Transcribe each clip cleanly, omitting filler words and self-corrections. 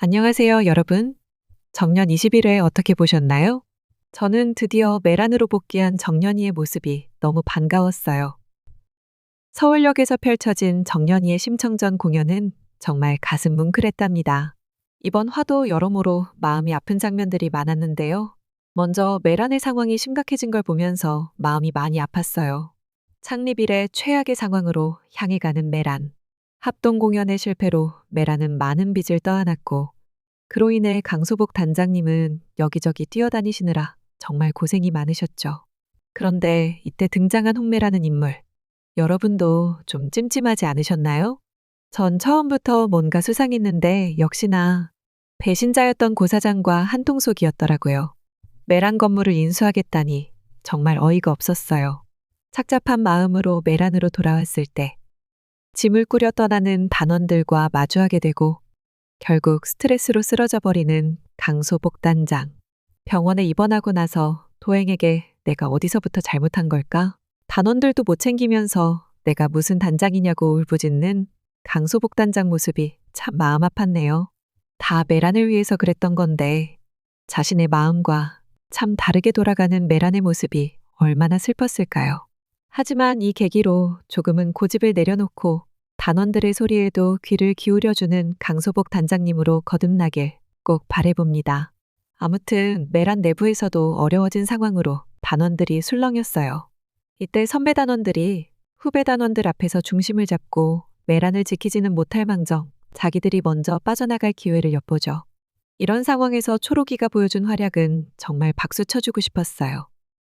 안녕하세요, 여러분. 정년 21회 어떻게 보셨나요? 저는 드디어 메란으로 복귀한 정년이의 모습이 너무 반가웠어요. 서울역에서 펼쳐진 정년이의 심청전 공연은 정말 가슴 뭉클했답니다. 이번 화도 여러모로 마음이 아픈 장면들이 많았는데요. 먼저 메란의 상황이 심각해진 걸 보면서 마음이 많이 아팠어요. 창립 이래 최악의 상황으로 향해 가는 메란. 합동 공연의 실패로 메란은 많은 빚을 떠안았고 그로 인해 강소복 단장님은 여기저기 뛰어다니시느라 정말 고생이 많으셨죠. 그런데 이때 등장한 홍매라는 인물, 여러분도 좀 찜찜하지 않으셨나요? 전 처음부터 뭔가 수상했는데 역시나 배신자였던 고사장과 한통속이었더라고요. 메란 건물을 인수하겠다니 정말 어이가 없었어요. 착잡한 마음으로 메란으로 돌아왔을 때 짐을 꾸려 떠나는 단원들과 마주하게 되고 결국 스트레스로 쓰러져 버리는 강소복 단장. 병원에 입원하고 나서 도행에게 내가 어디서부터 잘못한 걸까? 단원들도 못 챙기면서 내가 무슨 단장이냐고 울부짖는 강소복 단장 모습이 참 마음 아팠네요. 다 메란을 위해서 그랬던 건데 자신의 마음과 참 다르게 돌아가는 메란의 모습이 얼마나 슬펐을까요? 하지만 이 계기로 조금은 고집을 내려놓고 단원들의 소리에도 귀를 기울여주는 강소복 단장님으로 거듭나길 꼭 바래봅니다. 아무튼 메란 내부에서도 어려워진 상황으로 단원들이 술렁였어요. 이때 선배 단원들이 후배 단원들 앞에서 중심을 잡고 메란을 지키지는 못할 망정 자기들이 먼저 빠져나갈 기회를 엿보죠. 이런 상황에서 초록이가 보여준 활약은 정말 박수 쳐주고 싶었어요.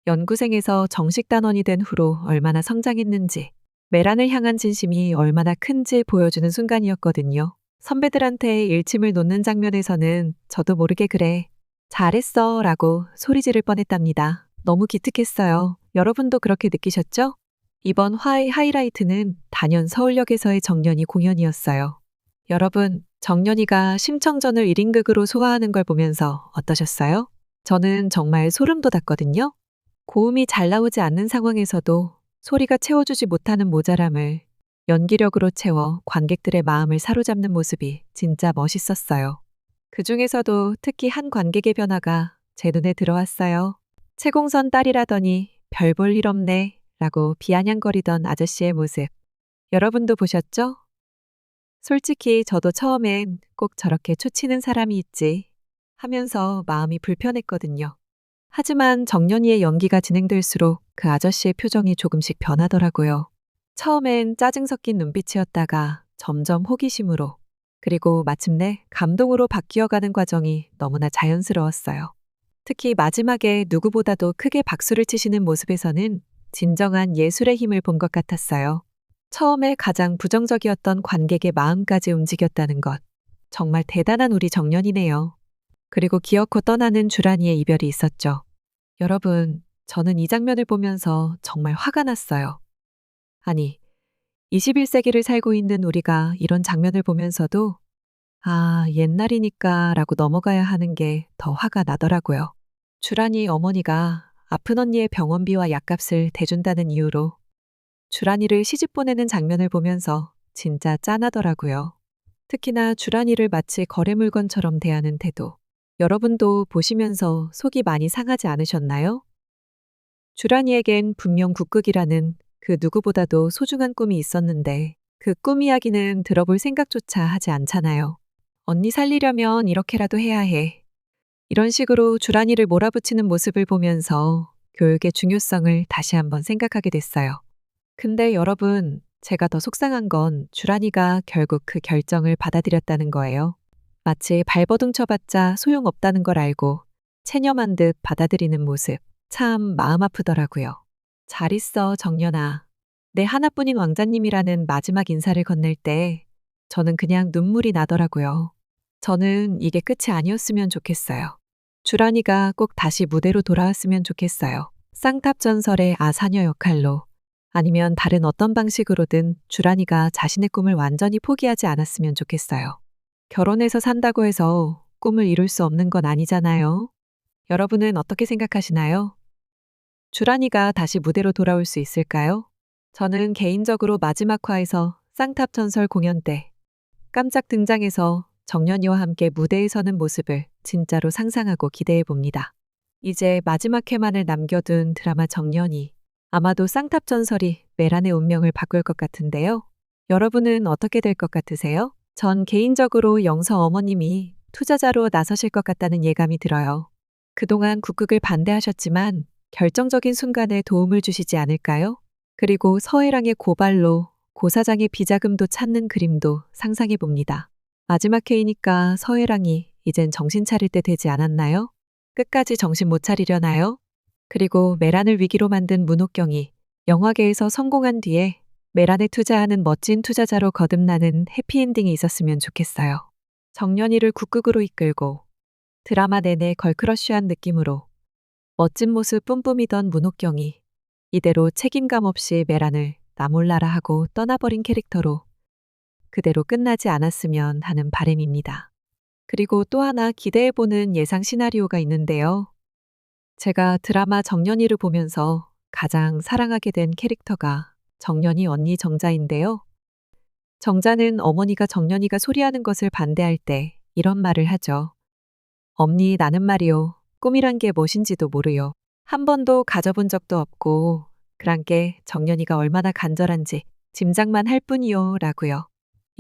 연구생에서 정식 단원이 된 후로 얼마나 성장했는지, 메란을 향한 진심이 얼마나 큰지 보여주는 순간이었거든요. 선배들한테 일침을 놓는 장면에서는 저도 모르게 그래, 잘했어 라고 소리 지를 뻔했답니다. 너무 기특했어요. 여러분도 그렇게 느끼셨죠? 이번 화의 하이라이트는 단연 서울역에서의 정년이 공연이었어요. 여러분, 정년이가 심청전을 1인극으로 소화하는 걸 보면서 어떠셨어요? 저는 정말 소름 돋았거든요. 고음이 잘 나오지 않는 상황에서도 소리가 채워주지 못하는 모자람을 연기력으로 채워 관객들의 마음을 사로잡는 모습이 진짜 멋있었어요. 그 중에서도 특히 한 관객의 변화가 제 눈에 들어왔어요. 채공선 딸이라더니 별 볼 일 없네 라고 비아냥거리던 아저씨의 모습. 여러분도 보셨죠? 솔직히 저도 처음엔 꼭 저렇게 초치는 사람이 있지 하면서 마음이 불편했거든요. 하지만 정연이의 연기가 진행될수록 그 아저씨의 표정이 조금씩 변하더라고요. 처음엔 짜증 섞인 눈빛이었다가 점점 호기심으로, 그리고 마침내 감동으로 바뀌어가는 과정이 너무나 자연스러웠어요. 특히 마지막에 누구보다도 크게 박수를 치시는 모습에서는 진정한 예술의 힘을 본 것 같았어요. 처음에 가장 부정적이었던 관객의 마음까지 움직였다는 것. 정말 대단한 우리 정연이네요. 그리고 기어코 떠나는 주란이의 이별이 있었죠. 여러분, 저는 이 장면을 보면서 정말 화가 났어요. 아니, 21세기를 살고 있는 우리가 이런 장면을 보면서도 아, 옛날이니까 라고 넘어가야 하는 게 더 화가 나더라고요. 주란이 어머니가 아픈 언니의 병원비와 약값을 대준다는 이유로 주란이를 시집 보내는 장면을 보면서 진짜 짠하더라고요. 특히나 주란이를 마치 거래 물건처럼 대하는 태도. 여러분도 보시면서 속이 많이 상하지 않으셨나요? 주란이에겐 분명 국극이라는 그 누구보다도 소중한 꿈이 있었는데 그 꿈 이야기는 들어볼 생각조차 하지 않잖아요. 언니 살리려면 이렇게라도 해야 해. 이런 식으로 주란이를 몰아붙이는 모습을 보면서 교육의 중요성을 다시 한번 생각하게 됐어요. 근데 여러분, 제가 더 속상한 건 주란이가 결국 그 결정을 받아들였다는 거예요. 마치 발버둥 쳐봤자 소용없다는 걸 알고 체념한 듯 받아들이는 모습. 참 마음 아프더라고요. 잘 있어, 정연아. 내 하나뿐인 왕자님이라는 마지막 인사를 건넬 때 저는 그냥 눈물이 나더라고요. 저는 이게 끝이 아니었으면 좋겠어요. 주란이가 꼭 다시 무대로 돌아왔으면 좋겠어요. 쌍탑 전설의 아사녀 역할로, 아니면 다른 어떤 방식으로든 주란이가 자신의 꿈을 완전히 포기하지 않았으면 좋겠어요. 결혼해서 산다고 해서 꿈을 이룰 수 없는 건 아니잖아요. 여러분은 어떻게 생각하시나요? 주란이가 다시 무대로 돌아올 수 있을까요? 저는 개인적으로 마지막 화에서 쌍탑 전설 공연 때 깜짝 등장해서 정연이와 함께 무대에 서는 모습을 진짜로 상상하고 기대해 봅니다. 이제 마지막 회만을 남겨둔 드라마 정연이. 아마도 쌍탑 전설이 메란의 운명을 바꿀 것 같은데요. 여러분은 어떻게 될 것 같으세요? 전 개인적으로 영서 어머님이 투자자로 나서실 것 같다는 예감이 들어요. 그동안 국극을 반대하셨지만 결정적인 순간에 도움을 주시지 않을까요? 그리고 서해랑의 고발로 고 사장의 비자금도 찾는 그림도 상상해 봅니다. 마지막 회이니까 서해랑이 이젠 정신 차릴 때 되지 않았나요? 끝까지 정신 못 차리려나요? 그리고 메란을 위기로 만든 문옥경이 영화계에서 성공한 뒤에 메란에 투자하는 멋진 투자자로 거듭나는 해피엔딩이 있었으면 좋겠어요. 정연이를 국극으로 이끌고 드라마 내내 걸크러쉬한 느낌으로 멋진 모습 뿜뿜이던 문옥경이 이대로 책임감 없이 메란을 나몰라라 하고 떠나버린 캐릭터로 그대로 끝나지 않았으면 하는 바람입니다. 그리고 또 하나 기대해보는 예상 시나리오가 있는데요. 제가 드라마 정연이를 보면서 가장 사랑하게 된 캐릭터가 정연이 언니 정자인데요. 정자는 어머니가 정연이가 소리하는 것을 반대할 때 이런 말을 하죠. 엄니 나는 말이요. 꿈이란 게 무엇인지도 모르요. 한 번도 가져본 적도 없고 그랑께 정연이가 얼마나 간절한지 짐작만 할 뿐이요 라고요.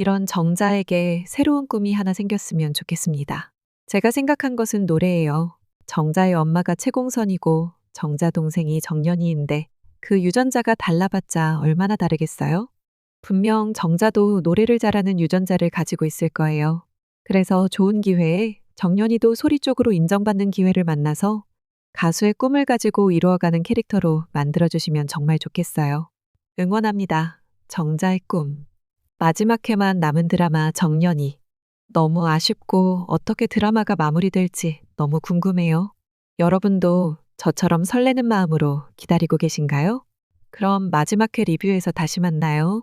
이런 정자에게 새로운 꿈이 하나 생겼으면 좋겠습니다. 제가 생각한 것은 노래예요. 정자의 엄마가 채공선이고 정자 동생이 정연이인데 그 유전자가 달라봤자 얼마나 다르겠어요? 분명 정자도 노래를 잘하는 유전자를 가지고 있을 거예요. 그래서 좋은 기회에 정연이도 소리 쪽으로 인정받는 기회를 만나서 가수의 꿈을 가지고 이루어가는 캐릭터로 만들어주시면 정말 좋겠어요. 응원합니다. 정자의 꿈. 마지막 회만 남은 드라마 정연이. 너무 아쉽고 어떻게 드라마가 마무리될지 너무 궁금해요. 여러분도 저처럼 설레는 마음으로 기다리고 계신가요? 그럼 마지막 회 리뷰에서 다시 만나요.